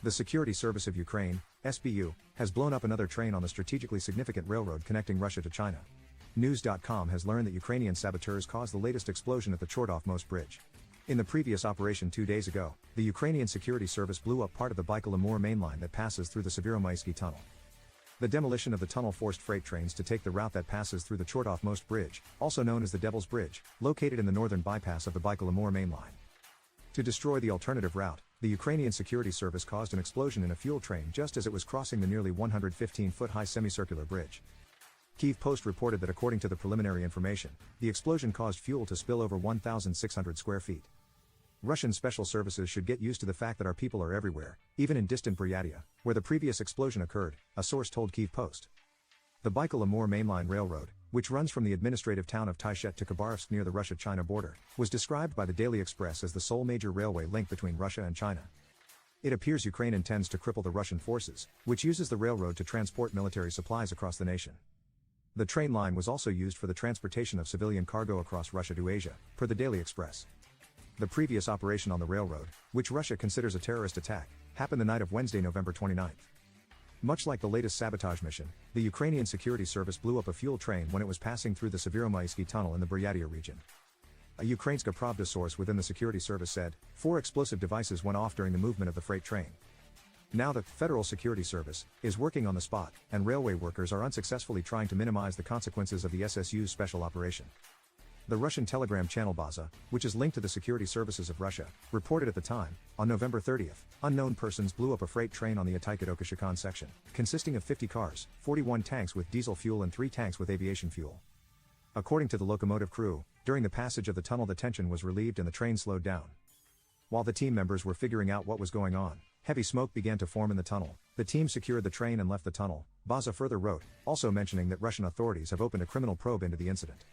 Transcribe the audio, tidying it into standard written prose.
The Security Service of Ukraine, SBU, has blown up another train on the strategically significant railroad connecting Russia to China. News.com has learned that Ukrainian saboteurs caused the latest explosion at the Chortov Most bridge. In the previous operation 2 days ago, the Ukrainian Security Service blew up part of the Baikal-Amur Mainline that passes through the Saboteurs tunnel. The demolition of the tunnel forced freight trains to take the route that passes through the Chortov Most bridge, also known as the Devil's Bridge, located in the northern bypass of the Baikal-Amur Mainline. To destroy the alternative route, the Ukrainian Security Service caused an explosion in a fuel train just as it was crossing the nearly 115-foot-high semicircular bridge. Kyiv Post reported that according to the preliminary information, the explosion caused fuel to spill over 1,600 square feet. Russian special services should get used to the fact that our people are everywhere, even in distant Buryatia, where the previous explosion occurred, a source told Kyiv Post. The Baikal-Amur Mainline Railroad, which runs from the administrative town of Taishet to Khabarovsk near the Russia-China border, was described by the Daily Express as the sole major railway link between Russia and China. It appears Ukraine intends to cripple the Russian forces, which uses the railroad to transport military supplies across the nation. The train line was also used for the transportation of civilian cargo across Russia to Asia, per the Daily Express. The previous operation on the railroad, which Russia considers a terrorist attack, happened the night of Wednesday, November 29. Much like the latest sabotage mission, the Ukrainian Security Service blew up a fuel train when it was passing through the Saboteurs tunnel in the Buryatia region. A Ukrainska Pravda source within the security service said, 4 explosive devices went off during the movement of the freight train. Now the Federal Security Service is working on the spot, and railway workers are unsuccessfully trying to minimize the consequences of the SSU's special operation. The Russian telegram channel Baza, which is linked to the security services of Russia, reported at the time, on November 30, unknown persons blew up a freight train on the Atay-Kadokashikan section, consisting of 50 cars, 41 tanks with diesel fuel and 3 tanks with aviation fuel. According to the locomotive crew, during the passage of the tunnel the tension was relieved and the train slowed down. While the team members were figuring out what was going on, heavy smoke began to form in the tunnel. The team secured the train and left the tunnel, Baza further wrote, also mentioning that Russian authorities have opened a criminal probe into the incident.